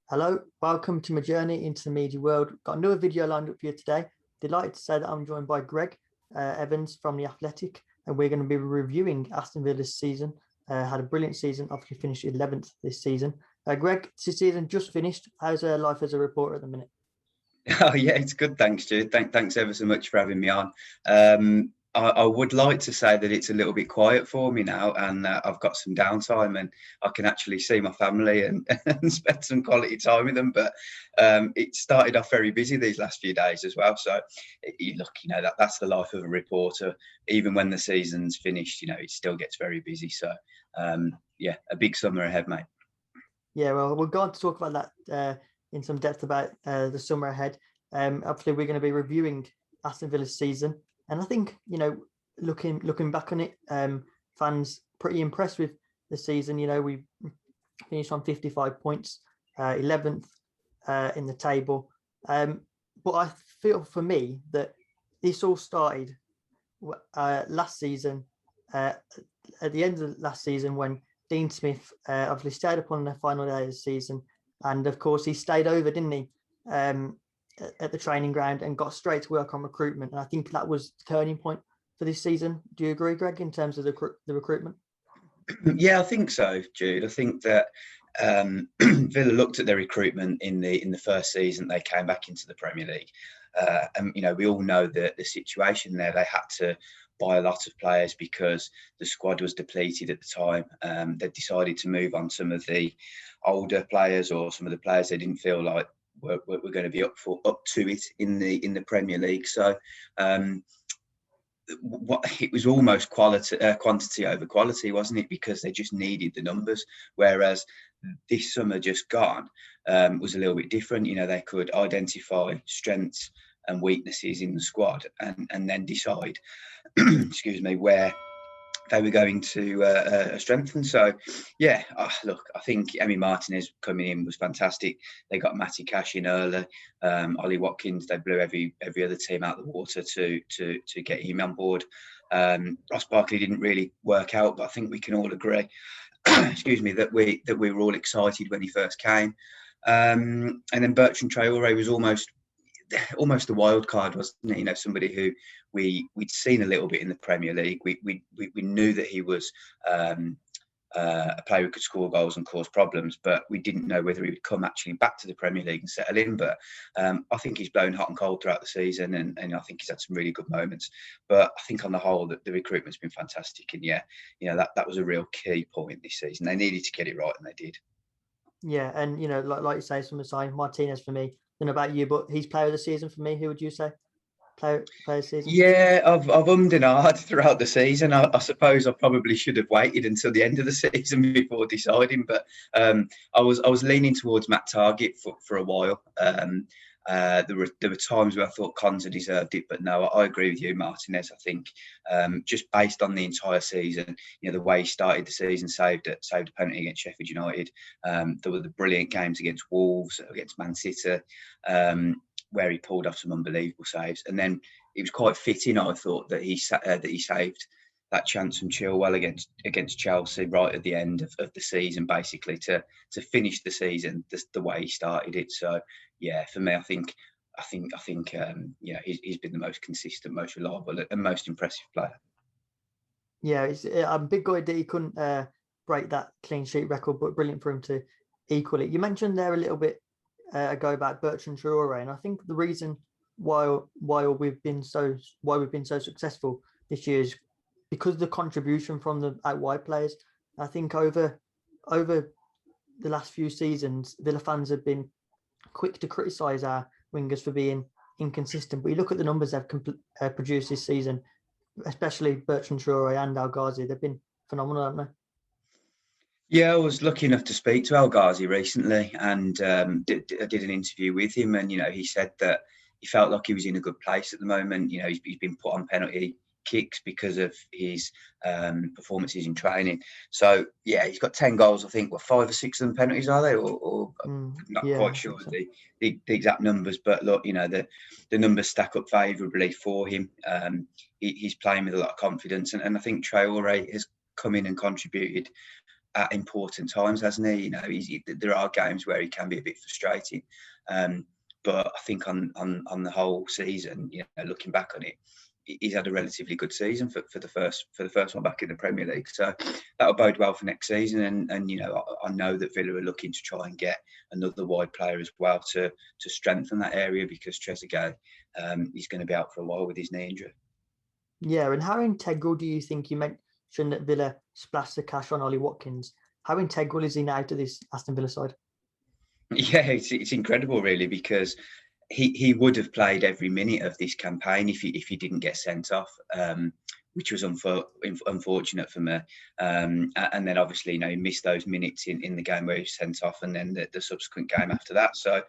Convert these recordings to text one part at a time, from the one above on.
Hello, welcome to my journey into the media world. Got another video lined up for you today. Delighted to say that I'm joined by Gregg Evans from The Athletic, and we're going to be reviewing Aston Villa's season. Had a brilliant season, obviously finished 11th this season. Gregg, this season just finished. How's life as a reporter at the minute? Oh yeah, it's good. Thanks, Jude. Thanks ever so much for having me on. I would like to say that it's a little bit quiet for me now, and I've got some downtime, and I can actually see my family and, and spend some quality time with them. But it started off very busy these last few days as well. So that's the life of a reporter. Even when the season's finished, it still gets very busy. So yeah, a big summer ahead, mate. Yeah, well, we're going to talk about that in some depth about the summer ahead. Obviously, we're going to be reviewing Aston Villa's season, and I think looking back on it, fans pretty impressed with the season. We finished on 55 points, 11th in the table. But I feel for me that this all started last season, at the end of last season when Dean Smith obviously stayed up on the final day of the season. And of course, he stayed over, didn't he, at the training ground and got straight to work on recruitment. And I think that was the turning point for this season. Do you agree, Gregg, in terms of the recruitment? Yeah, I think so, Jude. I think that Villa looked at their recruitment in the first season they came back into the Premier League. And we all know the situation there. They had to buy a lot of players because the squad was depleted at the time. They decided to move on some of the older players or some of the players they didn't feel like were going to be up to it in the Premier League. So it was almost quantity over quality, wasn't it? Because they just needed the numbers. Whereas this summer just gone was a little bit different. They could identify strengths and weaknesses in the squad and then decide, excuse me, where they were going to strengthen. So, yeah, look, I think Emi Martinez coming in was fantastic. They got Matty Cash in early. Ollie Watkins, they blew every other team out of the water to get him on board. Ross Barkley didn't really work out, but I think we can all agree, excuse me, that we were all excited when he first came. And then Bertrand Traore was almost the wild card, wasn't it? Somebody who we'd seen a little bit in the Premier League. We knew that he was a player who could score goals and cause problems, but we didn't know whether he would come actually back to the Premier League and settle in. But I think he's blown hot and cold throughout the season, and I think he's had some really good moments. But I think on the whole, the recruitment's been fantastic, and that was a real key point this season. They needed to get it right, and they did. Yeah, and like you say, some of the sign Martinez for me. I don't know about you, but he's player of the season for me. Who would you say? Player of the season? Yeah, I've ummed and ahed throughout the season. I suppose I probably should have waited until the end of the season before deciding, but I was leaning towards Matt Targett for a while. There were times where I thought Konza deserved it, but no, I agree with you, Martinez. I think just based on the entire season, the way he started the season, saved a penalty against Sheffield United. There were the brilliant games against Wolves, against Man City, where he pulled off some unbelievable saves. And then it was quite fitting, I thought, that he saved that chance from Chilwell against Chelsea right at the end of the season, basically to finish the season the way he started it. So yeah, for me, I think he's been the most consistent, most reliable, and most impressive player. Yeah, I'm a bit gutted that he couldn't break that clean sheet record, but brilliant for him to equal it. You mentioned there a little bit ago about Bertrand Traore, and I think the reason why we've been so successful this year is because of the contribution from the out wide players. I think over the last few seasons, Villa fans have been quick to criticise our wingers for being inconsistent. But you look at the numbers they've produced this season, especially Bertrand Traore and El Ghazi, they've been phenomenal, haven't they? Yeah, I was lucky enough to speak to El Ghazi recently, and I did an interview with him, and he said that he felt like he was in a good place at the moment. He's been put on penalty kicks because of his performances in training. So yeah, he's got 10 goals. I think 5 or 6 of them penalties, are they? Or not quite sure so. the exact numbers, but look, the numbers stack up favourably for him. He's playing with a lot of confidence, and I think Traore has come in and contributed at important times, hasn't he? You know, there are games where he can be a bit frustrating, but I think on the whole season, you know, looking back on it, he's had a relatively good season for the first one back in the Premier League. So that'll bode well for next season. And you know, I know that Villa are looking to try and get another wide player as well to strengthen that area, because Trezeguet, he's going to be out for a while with his knee injury. Yeah, and how integral do you think, you mentioned that Villa splashed the cash on Ollie Watkins? How integral is he now to this Aston Villa side? Yeah, it's incredible, really, because he would have played every minute of this campaign if he didn't get sent off, which was unfortunate for me. And then obviously, you know, he missed those minutes in the game where he was sent off, and then the subsequent game after that. So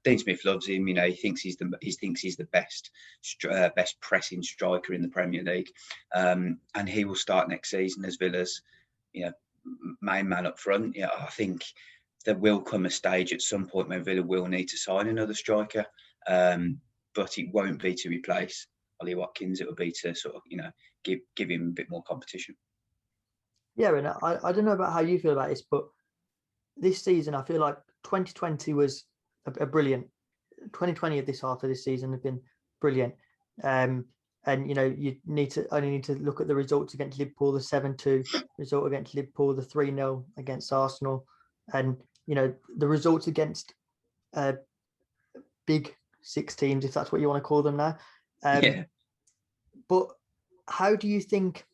Dean Smith loves him. You know, he thinks he's the best pressing striker in the Premier League, and he will start next season as Villa's, you know, main man up front. Yeah, I think there will come a stage at some point when Villa will need to sign another striker, but it won't be to replace Ollie Watkins. It will be to sort of, you know, give him a bit more competition. Yeah, and I don't know about how you feel about this, but this season I feel like 2020 was a brilliant. 2020 of this half of this season have been brilliant. And you know, you only need to look at the results against Liverpool, the 7-2 result against Liverpool, the 3-0 against Arsenal, and you know, the results against big six teams, if that's what you want to call them now. Yeah. But how do you think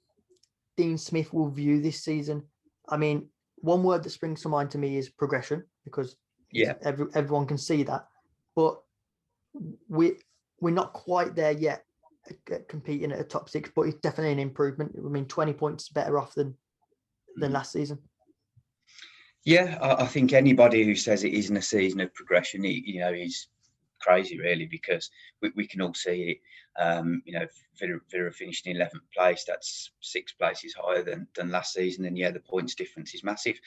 Dean Smith will view this season? I mean, one word that springs to mind to me is progression, because everyone can see that. But we're not quite there yet, competing at a top six, but it's definitely an improvement. I mean, 20 points better off than last season. Yeah, I think anybody who says it isn't a season of progression, you know, he's crazy, really, because we can all see it. You know, Villa finished in 11th place. That's 6 places higher than last season. And yeah, the points difference is massive.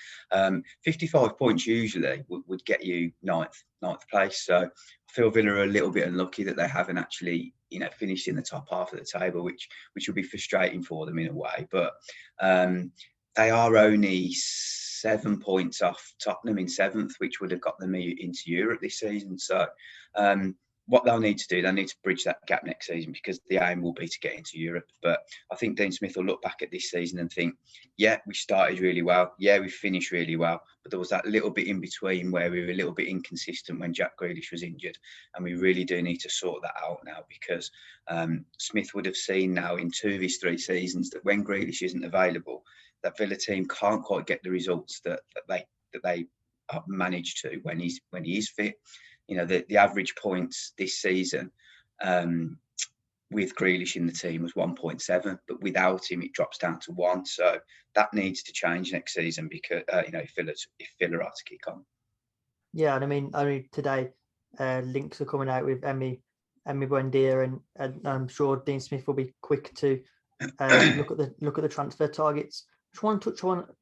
55 points usually would get you ninth place. So I feel Villa are a little bit unlucky that they haven't actually, you know, finished in the top half of the table, which would be frustrating for them in a way. But they are only 7 points off Tottenham in 7th, which would have got them into Europe this season. So what they'll need to do, they'll need to bridge that gap next season, because the aim will be to get into Europe. But I think Dean Smith will look back at this season and think, yeah, we started really well. Yeah, we finished really well. But there was that little bit in between where we were a little bit inconsistent when Jack Grealish was injured. And we really do need to sort that out now, because Smith would have seen now in 2 of his 3 seasons that when Grealish isn't available, that Villa team can't quite get the results that they manage to when he is fit. You know, the average points this season with Grealish in the team was 1.7, but without him it drops down to 1. So that needs to change next season, because you know, if Villa are to kick on. Yeah, and I mean, only today links are coming out with Emi Buendia, and I'm sure Dean Smith will be quick to look at the transfer targets. Just want to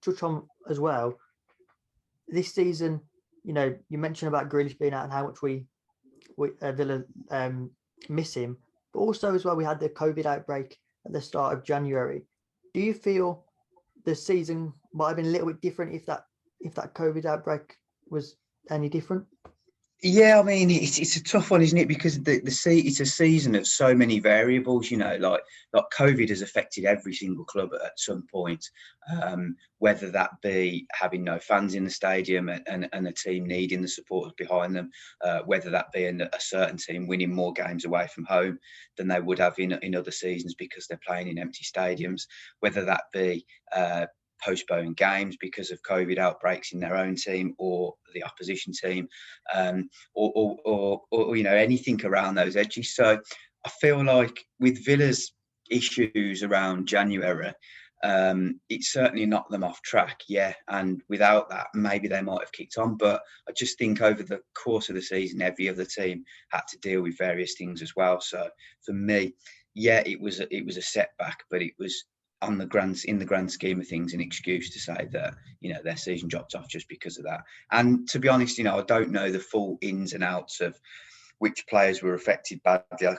touch on as well this season. You know, you mentioned about Grealish being out and how much we Villa miss him, but also as well we had the COVID outbreak at the start of January. Do you feel the season might have been a little bit different if that COVID outbreak was any different? Yeah, I mean, it's a tough one, isn't it? Because it's a season of so many variables. You know, like COVID has affected every single club at some point. Whether that be having no fans in the stadium and a team needing the supporters behind them, whether that be a certain team winning more games away from home than they would have in other seasons because they're playing in empty stadiums, whether that be postpone games because of COVID outbreaks in their own team or the opposition team, or you know, anything around those edges. So I feel like with Villa's issues around January, it certainly knocked them off track. Yeah, and without that, maybe they might have kicked on. But I just think over the course of the season, every other team had to deal with various things as well. So for me, yeah, it was a setback, but it was in the grand scheme of things, an excuse to say that, you know, their season dropped off just because of that. And to be honest, you know, I don't know the full ins and outs of which players were affected badly.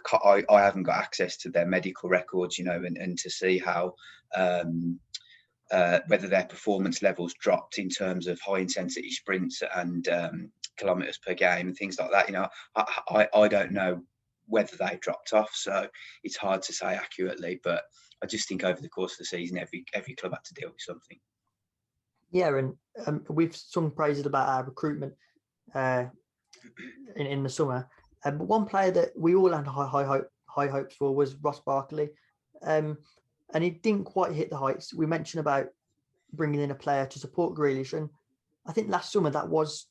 I haven't got access to their medical records, you know, and to see how whether their performance levels dropped in terms of high intensity sprints and kilometres per game and things like that. You know, I don't know whether they dropped off, so it's hard to say accurately. But I just think over the course of the season, every club had to deal with something. Yeah, and we've sung praises about our recruitment in the summer. But one player that we all had high hopes for was Ross Barkley, and he didn't quite hit the heights. We mentioned about bringing in a player to support Grealish, and I think last summer that was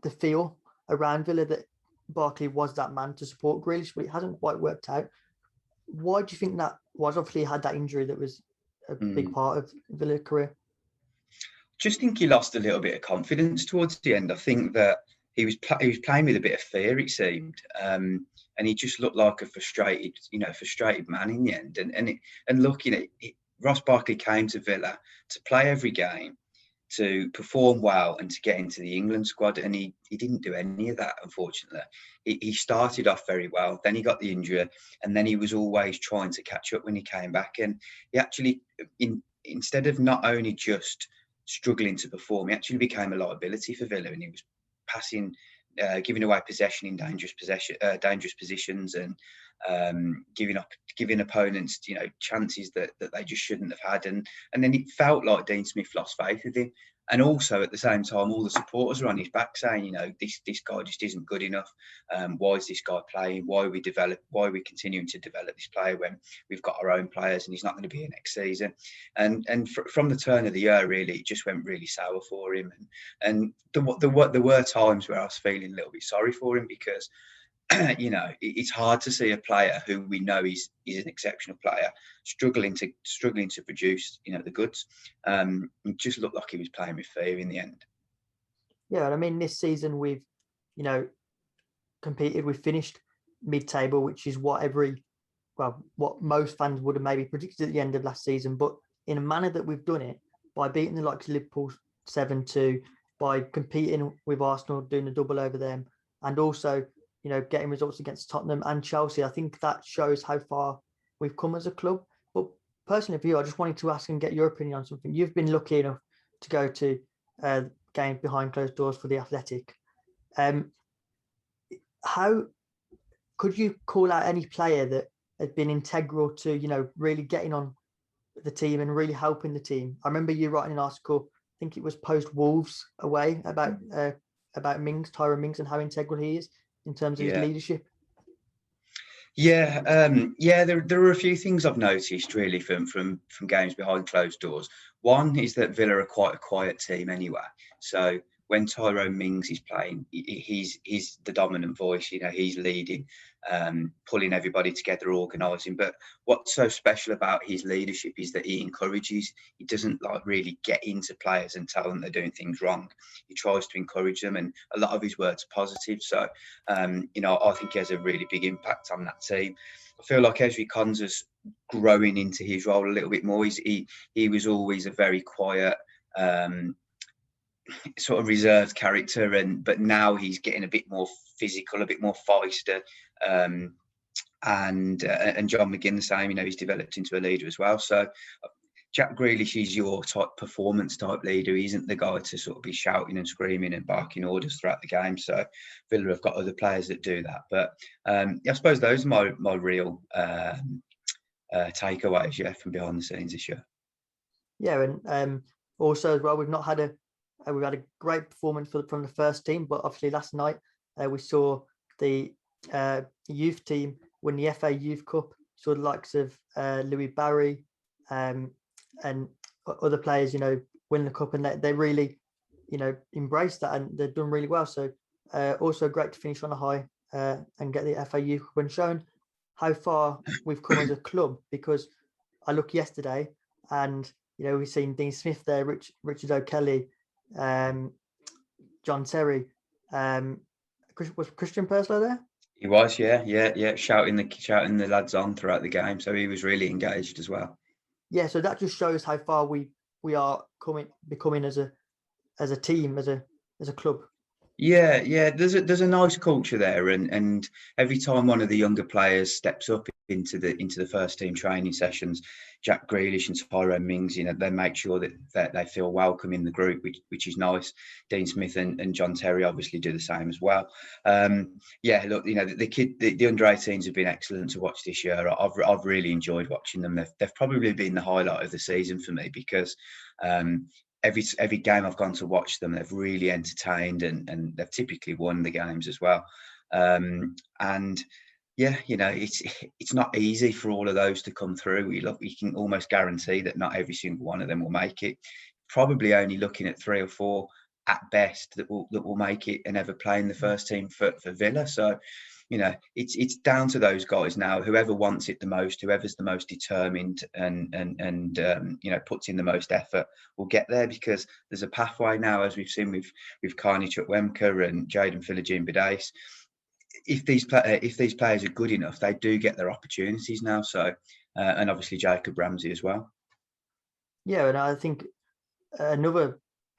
the feel around Villa, that Barkley was that man to support Grealish, but it hasn't quite worked out. Why do you think that was? Obviously, he had that injury that was a big part of Villa's career. Just think he lost a little bit of confidence towards the end. I think that he was playing with a bit of fear, it seemed, and he just looked like a frustrated man in the end. And looking at it, Ross Barkley came to Villa to play every game, to perform well, and to get into the England squad, and he didn't do any of that, unfortunately. He started off very well, then he got the injury, and then he was always trying to catch up when he came back. And he actually, instead of not only just struggling to perform, he actually became a liability for Villa, and he was passing, giving away possession in dangerous positions, and giving opponents, chances that they just shouldn't have had, and then it felt like Dean Smith lost faith with him. And also at the same time, all the supporters are on his back saying, this guy just isn't good enough. Why is this guy playing? Why are we continuing to develop this player when we've got our own players and he's not going to be here next season? And from the turn of the year, really, it just went really sour for him. And there were times where I was feeling a little bit sorry for him, because it's hard to see a player who we know is an exceptional player struggling to produce, the goods. It just looked like he was playing with fear in the end. Yeah, and I mean, this season we've, competed. We finished mid-table, which is what most fans would have maybe predicted at the end of last season. But in a manner that we've done it, by beating the likes of Liverpool 7-2, by competing with Arsenal, doing a double over them, and also getting results against Tottenham and Chelsea, I think that shows how far we've come as a club. But personally for you, I just wanted to ask and get your opinion on something. You've been lucky enough to go to games behind closed doors for the Athletic. How could you call out any player that has been integral to, really getting on the team and really helping the team? I remember you writing an article, I think it was post Wolves away, about Tyrone Mings, and how integral he is in terms of his leadership. Yeah, there are a few things I've noticed really from games behind closed doors. One is that Villa are quite a quiet team anyway. So when Tyrone Mings is playing, he's the dominant voice. He's leading, pulling everybody together, organising. But what's so special about his leadership is that he encourages. He doesn't really get into players and tell them they're doing things wrong. He tries to encourage them, and a lot of his words are positive. So, I think he has a really big impact on that team. I feel like Ezri Konsa's growing into his role a little bit more. He was always a very quiet, sort of reserved character, but now he's getting a bit more physical, a bit more feisty, and John McGinn the same. He's developed into a leader as well. So Jack Grealish is your performance type leader. He isn't the guy to sort of be shouting and screaming and barking orders throughout the game. So Villa have got other players that do that. But I suppose those are my real takeaways, from behind the scenes this year. Yeah, and also as well, we've had a great performance from the first team, but obviously last night we saw the youth team win the FA Youth Cup. Saw the likes of Louis Barry and other players, win the cup, and they really, embraced that, and they've done really well. So also great to finish on a high and get the FA Youth Cup, and showing how far we've come as a club. Because I looked yesterday, and we've seen Dean Smith there, Richard O'Kelly, John Terry, was Christian Perslow there? He was, yeah, shouting the lads on throughout the game. So he was really engaged as well. Yeah, so that just shows how far we are becoming as a team, as a club. Yeah. There's a nice culture there, and every time one of the younger players steps up into the first team training sessions, Jack Grealish and Tyrone Mings, they make sure that they feel welcome in the group, which is nice. Dean Smith and John Terry obviously do the same as well. Look, the under 18s have been excellent to watch this year. I've really enjoyed watching them. They've probably been the highlight of the season for me because. Every game I've gone to watch them, they've really entertained and they've typically won the games as well. It's not easy for all of those to come through. We can almost guarantee that not every single one of them will make it. Probably only looking at 3 or 4 at best that will make it and ever play in the first team for Villa. So, it's down to those guys now. Whoever wants it the most, whoever's the most determined and puts in the most effort will get there, because there's a pathway now, as we've seen with Carney Chukwuemeka and Jayden Philogene-Bidace. If these players are good enough, they do get their opportunities now. So, and obviously Jacob Ramsey as well. Yeah, and I think another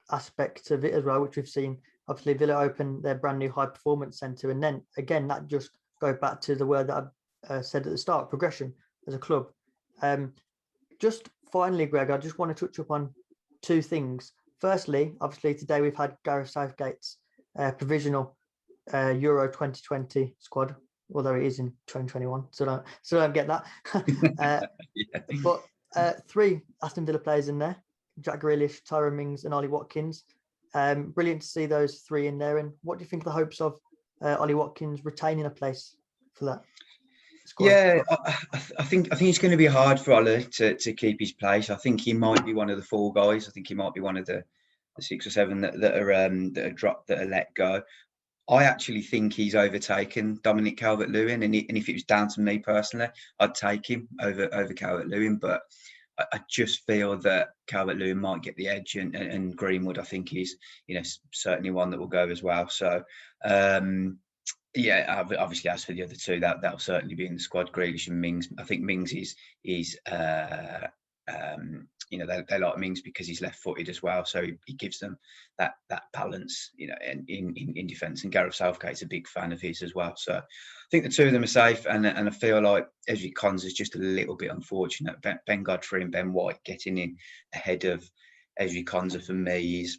aspect of it as well, which we've seen, obviously Villa opened their brand new high performance centre, and then again that just goes back to the word that I said at the start: progression as a club. Just finally, Greg, I just want to touch upon 2 things. Firstly, obviously today we've had Gareth Southgate's provisional Euro 2020 squad, although it is in 2021, so don't get that. But 3 Aston Villa players in there: Jack Grealish, Tyrone Mings, and Ollie Watkins. Brilliant to see those 3 in there. And what do you think of the hopes of Ollie Watkins retaining a place for that squad? Yeah, I think it's going to be hard for Ollie to keep his place. I think he might be one of the 4 guys. I think he might be one of the 6 or 7 that are dropped, that are let go. I actually think he's overtaken Dominic Calvert-Lewin, and if it was down to me personally, I'd take him over Calvert-Lewin. But I just feel that Calvert-Lewin might get the edge, and Greenwood, I think, is certainly one that will go as well. So obviously as for the other 2, that'll certainly be in the squad. Grealish and Mings. I think Mings is they like Mings because he's left-footed as well, so he gives them that balance, in defence. And Gareth Southgate's a big fan of his as well, so I think the 2 of them are safe. And I feel like Ezri Konsa is just a little bit unfortunate. Ben Godfrey and Ben White getting in ahead of Ezri Konsa for me is,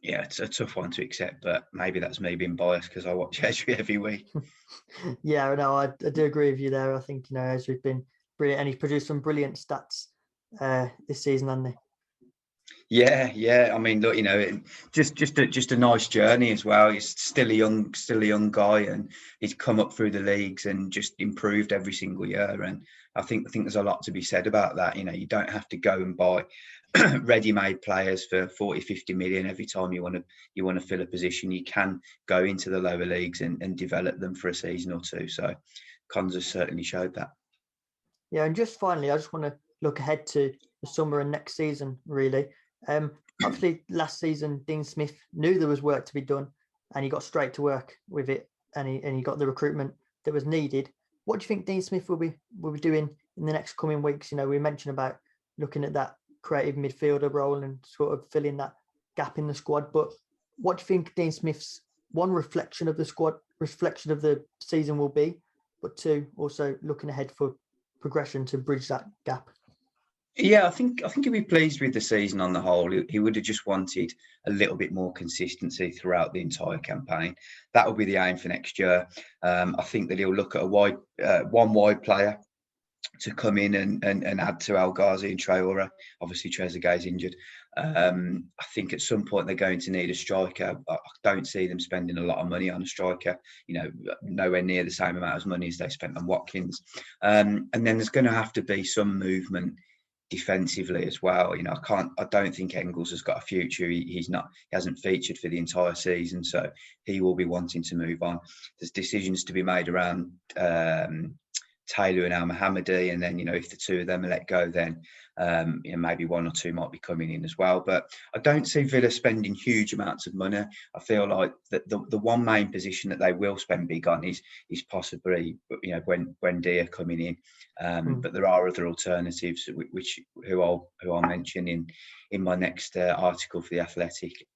it's a tough one to accept, but maybe that's me being biased because I watch Ezri every week. Yeah, no, I do agree with you there. I think Ezri's been brilliant, and he's produced some brilliant stats this season, hasn't he? Yeah. I mean, look, just a nice journey as well. He's still a young guy, and he's come up through the leagues and just improved every single year. And I think there's a lot to be said about that. You don't have to go and buy ready-made players for 40, 50 million every time you want to fill a position. You can go into the lower leagues and develop them for a season or 2. So Konsa certainly showed that. Yeah, and just finally, I just want to look ahead to the summer and next season, really. Obviously, last season, Dean Smith knew there was work to be done, and he got straight to work with it, and he got the recruitment that was needed. What do you think Dean Smith will be doing in the next coming weeks? We mentioned about looking at that creative midfielder role and sort of filling that gap in the squad. But what do you think Dean Smith's reflection of the squad, reflection of the season will be, but 2, also looking ahead for progression to bridge that gap? Yeah, I think he'd be pleased with the season on the whole. He would have just wanted a little bit more consistency throughout the entire campaign. That will be the aim for next year. I think that he'll look at one wide player to come in and add to El Ghazi and Traore. Obviously, Trezeguet's injured. I think at some point they're going to need a striker. I don't see them spending a lot of money on a striker. Nowhere near the same amount of money as they spent on Watkins. And then there's going to have to be some movement defensively as well. I don't think Engels has got a future. He hasn't featured for the entire season, so he will be wanting to move on. There's decisions to be made around Taylor and Al Mohammadi, and then if the 2 of them are let go, then maybe 1 or 2 might be coming in as well. But I don't see Villa spending huge amounts of money. I feel like the one main position that they will spend big on is possibly Buendia coming in. But there are other alternatives who I'll mention in my next article for The Athletic.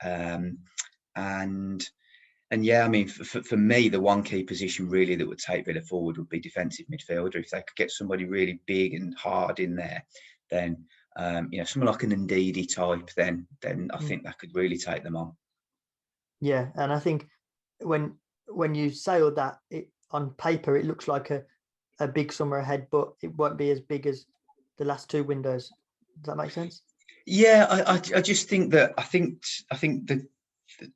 And yeah, I mean, for me, the one key position really that would take Villa forward would be defensive midfielder. If they could get somebody really big and hard in there, then someone like an Ndidi type, then I think that could really take them on. Yeah, and I think when you say all that, on paper it looks like a big summer ahead, but it won't be as big as the last two windows. Does that make sense? Yeah, I just think that I think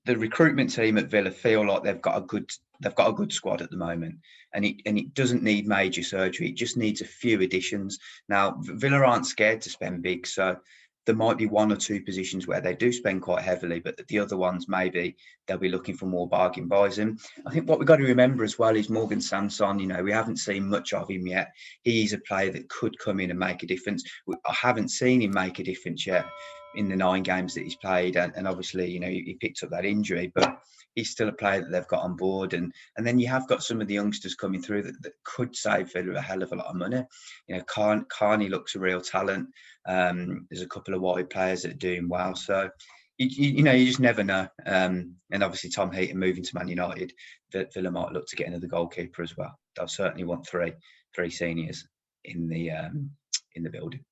the recruitment team at Villa feel like they've got a good squad at the moment, and it doesn't need major surgery. It just needs a few additions. Now Villa aren't scared to spend big, so there might be one or two positions where they do spend quite heavily, but the other ones maybe they'll be looking for more bargain buys. And I think what we've got to remember as well is Morgan Sanson. We haven't seen much of him yet. He's a player that could come in and make a difference. I haven't seen him make a difference yet in the 9 games that he's played, and obviously he picked up that injury, but he's still a player that they've got on board. And then you have got some of the youngsters coming through that could save Villa a hell of a lot of money. Carney looks a real talent. There's a couple of wide players that are doing well, so you just never know. And obviously Tom Heaton moving to Man United, Villa might look to get another goalkeeper as well. They'll certainly want three seniors in the building.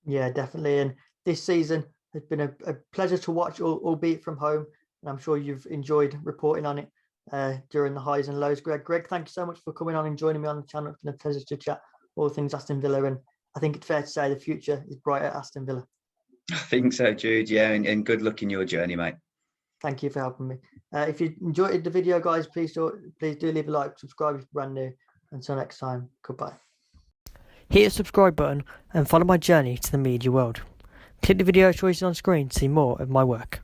Yeah, definitely. And this season has been a pleasure to watch, albeit from home. And I'm sure you've enjoyed reporting on it during the highs and lows. Greg, thank you so much for coming on and joining me on the channel. It's been a pleasure to chat all things Aston Villa. And I think it's fair to say the future is bright at Aston Villa. I think so, Jude. Yeah, and good luck in your journey, mate. Thank you for helping me. If you enjoyed the video, guys, please do leave a like, subscribe if you're brand new. Until next time, goodbye. Hit the subscribe button and follow my journey to the media world. Click the video choices on screen to see more of my work.